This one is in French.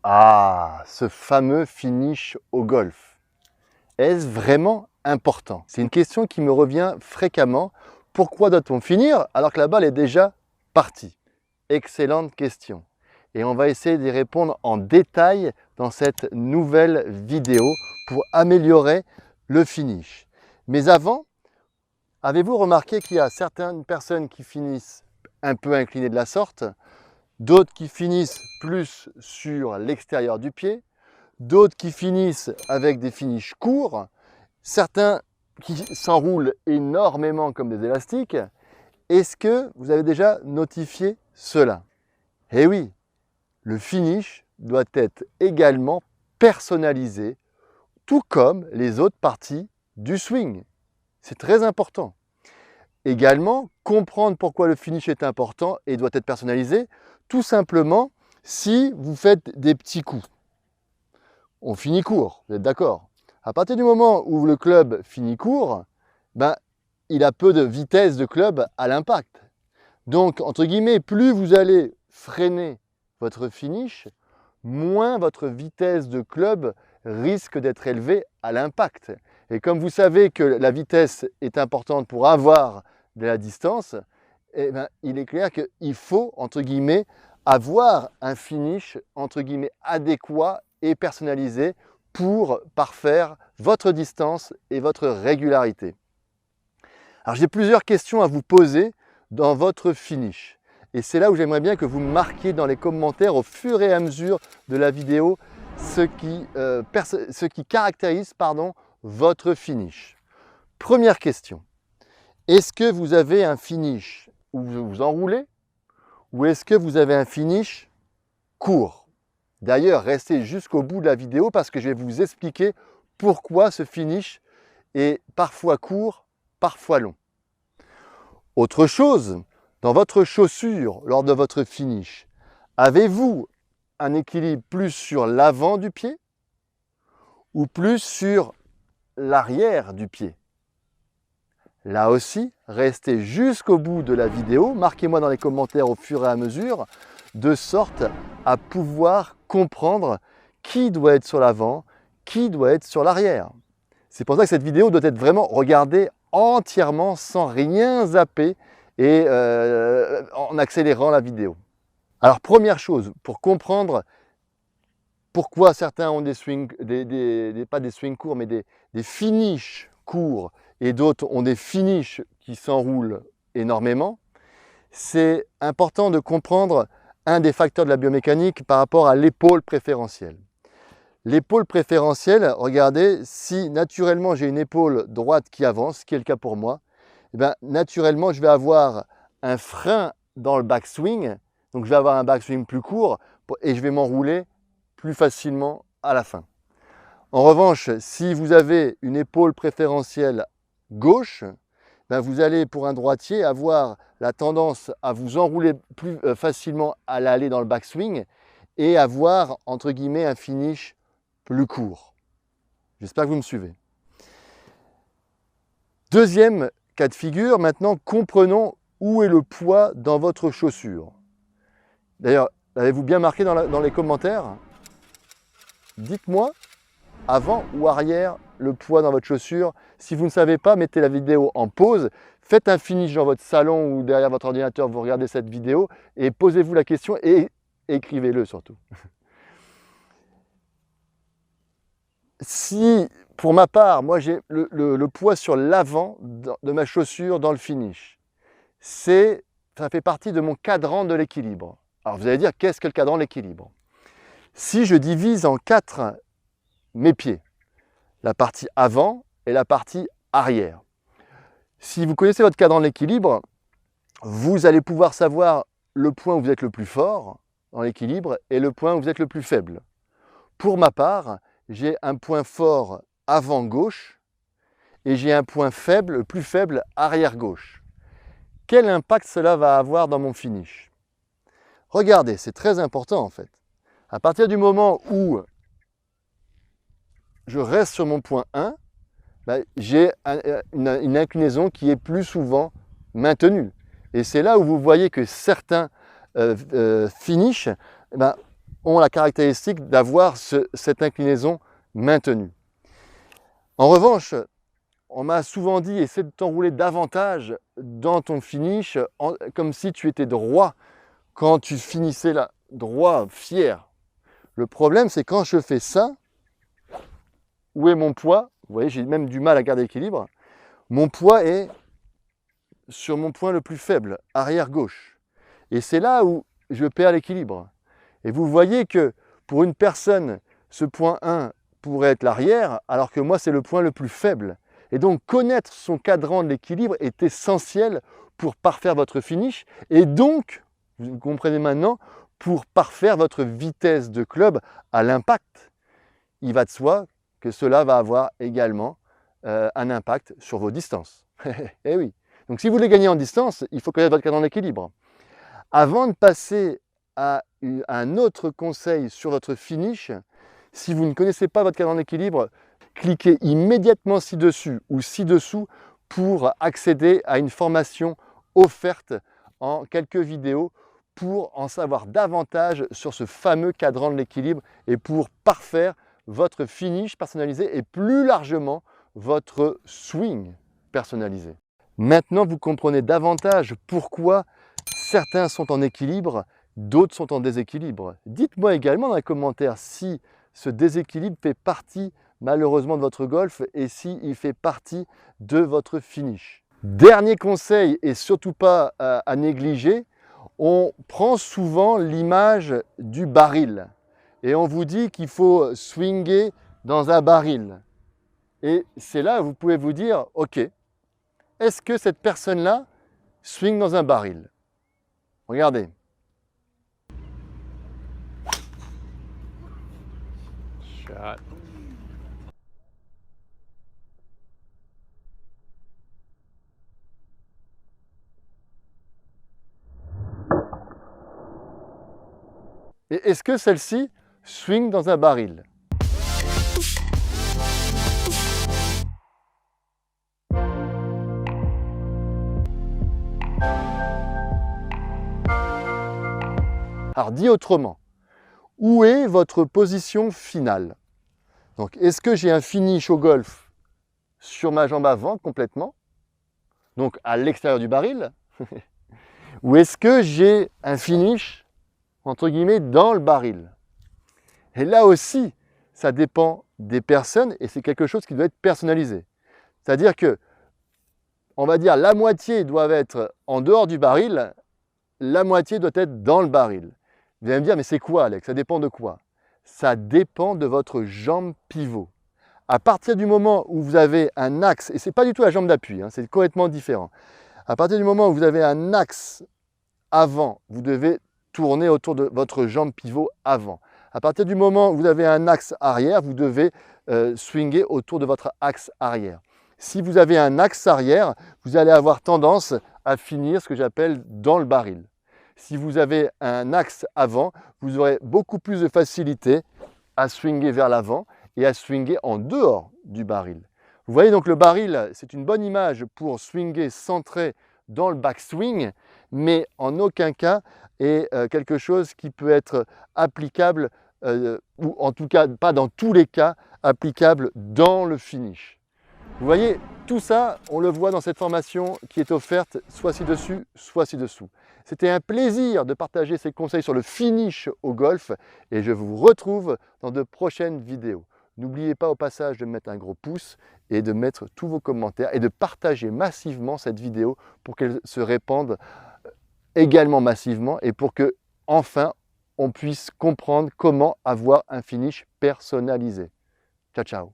Ah, ce fameux finish au golf. Est-ce vraiment important? C'est une question qui me revient fréquemment. Pourquoi doit-on finir alors que la balle est déjà partie? Excellente question. Et on va essayer d'y répondre en détail dans cette nouvelle vidéo pour améliorer le finish. Mais avant, avez-vous remarqué qu'il y a certaines personnes qui finissent un peu inclinées de la sorte, d'autres qui finissent plus sur l'extérieur du pied, d'autres qui finissent avec des finishes courts, certains qui s'enroulent énormément comme des élastiques. Est-ce que vous avez déjà notifié cela? Eh oui, le finish doit être également personnalisé, tout comme les autres parties du swing. C'est très important. Également, comprendre pourquoi le finish est important et doit être personnalisé, tout simplement si vous faites des petits coups. On finit court, vous êtes d'accord? À partir du moment où le club finit court, il a peu de vitesse de club à l'impact. Donc, entre guillemets, plus vous allez freiner votre finish, moins votre vitesse de club risque d'être élevée à l'impact. Et comme vous savez que la vitesse est importante pour avoir de la distance, il est clair qu'il faut, entre guillemets, avoir un finish, entre guillemets, adéquat et personnalisé pour parfaire votre distance et votre régularité. Alors j'ai plusieurs questions à vous poser dans votre finish. Et c'est là où j'aimerais bien que vous marquiez dans les commentaires au fur et à mesure de la vidéo ce qui caractérise votre finish. Première question, est-ce que vous avez un finish où vous vous enroulez ou est-ce que vous avez un finish court? D'ailleurs, restez jusqu'au bout de la vidéo parce que je vais vous expliquer pourquoi ce finish est parfois court, parfois long. Autre chose, dans votre chaussure, lors de votre finish, avez-vous un équilibre plus sur l'avant du pied ou plus sur l'arrière du pied? Là aussi, restez jusqu'au bout de la vidéo, marquez-moi dans les commentaires au fur et à mesure, de sorte à pouvoir comprendre qui doit être sur l'avant, qui doit être sur l'arrière. C'est pour ça que cette vidéo doit être vraiment regardée entièrement sans rien zapper et en accélérant la vidéo. Alors première chose, pour comprendre pourquoi certains ont des swings, pas des swings courts, mais des finishes courts et d'autres ont des finishes qui s'enroulent énormément, c'est important de comprendre un des facteurs de la biomécanique par rapport à l'épaule préférentielle. L'épaule préférentielle, regardez, si naturellement j'ai une épaule droite qui avance, ce qui est le cas pour moi, naturellement je vais avoir un frein dans le backswing, donc je vais avoir un backswing plus court et je vais m'enrouler plus facilement à la fin. En revanche, si vous avez une épaule préférentielle gauche, vous allez pour un droitier avoir la tendance à vous enrouler plus facilement à l'aller dans le backswing et avoir entre guillemets un finish plus court. J'espère que vous me suivez. Deuxième cas de figure, maintenant comprenons où est le poids dans votre chaussure. D'ailleurs, l'avez-vous bien marqué dans les commentaires? Dites-moi avant ou arrière le poids dans votre chaussure. Si vous ne savez pas, mettez la vidéo en pause, faites un finish dans votre salon ou derrière votre ordinateur, vous regardez cette vidéo et posez-vous la question et écrivez-le surtout. Si, pour ma part, moi j'ai le poids sur l'avant de ma chaussure dans le finish, ça fait partie de mon cadran de l'équilibre. Alors vous allez dire, qu'est-ce que le cadran de l'équilibre? Si je divise en 4 mes pieds, la partie avant et la partie arrière. Si vous connaissez votre cadran de l'équilibre, vous allez pouvoir savoir le point où vous êtes le plus fort dans l'équilibre et le point où vous êtes le plus faible. Pour ma part, j'ai un point fort avant gauche et j'ai un point faible, plus faible arrière gauche. Quel impact cela va avoir dans mon finish? Regardez, c'est très important en fait. À partir du moment où je reste sur mon point 1, j'ai une inclinaison qui est plus souvent maintenue. Et c'est là où vous voyez que certains finishes ont la caractéristique d'avoir cette inclinaison maintenue. En revanche, on m'a souvent dit, essaie de t'enrouler davantage dans ton finish, comme si tu étais droit quand tu finissais là, droit, fier. Le problème, c'est quand je fais ça, où est mon poids? Vous voyez, j'ai même du mal à garder l'équilibre. Mon poids est sur mon point le plus faible, arrière gauche. Et c'est là où je perds l'équilibre. Et vous voyez que pour une personne, ce point 1 pourrait être l'arrière, alors que moi, c'est le point le plus faible. Et donc, connaître son cadran de l'équilibre est essentiel pour parfaire votre finish. Et donc, vous comprenez maintenant, pour parfaire votre vitesse de club à l'impact. Il va de soi que cela va avoir également un impact sur vos distances. Eh oui. Donc, si vous voulez gagner en distance, il faut connaître votre cadran d'équilibre. Avant de passer à un autre conseil sur votre finish, si vous ne connaissez pas votre cadran d'équilibre, cliquez immédiatement ci-dessus ou ci-dessous pour accéder à une formation offerte en quelques vidéos pour en savoir davantage sur ce fameux cadran de l'équilibre et pour parfaire votre finish personnalisé et plus largement votre swing personnalisé. Maintenant, vous comprenez davantage pourquoi certains sont en équilibre, d'autres sont en déséquilibre. Dites-moi également dans les commentaires si ce déséquilibre fait partie malheureusement de votre golf et s'il fait partie de votre finish. Dernier conseil et surtout pas à négliger, on prend souvent l'image du baril et on vous dit qu'il faut swinger dans un baril. Et c'est là où vous pouvez vous dire, ok, est-ce que cette personne-là swing dans un baril? Regardez. Shot. Et est-ce que celle-ci swing dans un baril? Alors dit autrement, où est votre position finale? Donc est-ce que j'ai un finish au golf sur ma jambe avant complètement, donc à l'extérieur du baril, ou est-ce que j'ai un finish entre guillemets dans le baril? Et là aussi, ça dépend des personnes et c'est quelque chose qui doit être personnalisé. C'est-à-dire que, on va dire, la moitié doit être en dehors du baril, la moitié doit être dans le baril. Vous allez me dire, mais c'est quoi, Alex? Ça dépend de quoi? Ça dépend de votre jambe pivot. À partir du moment où vous avez un axe, et ce n'est pas du tout la jambe d'appui, hein, c'est complètement différent. À partir du moment où vous avez un axe avant, vous devez tourner autour de votre jambe pivot avant. À partir du moment où vous avez un axe arrière, vous devez swinger autour de votre axe arrière. Si vous avez un axe arrière, vous allez avoir tendance à finir ce que j'appelle dans le baril. Si vous avez un axe avant, vous aurez beaucoup plus de facilité à swinger vers l'avant et à swinger en dehors du baril. Vous voyez donc le baril, c'est une bonne image pour swinger centré dans le backswing, mais en aucun cas est quelque chose qui peut être applicable, ou en tout cas pas dans tous les cas, applicable dans le finish. Vous voyez, tout ça, on le voit dans cette formation qui est offerte soit ci-dessus, soit ci-dessous. C'était un plaisir de partager ces conseils sur le finish au golf et je vous retrouve dans de prochaines vidéos. N'oubliez pas au passage de mettre un gros pouce et de mettre tous vos commentaires et de partager massivement cette vidéo pour qu'elle se répande également massivement et pour que enfin on puisse comprendre comment avoir un finish personnalisé. Ciao, ciao!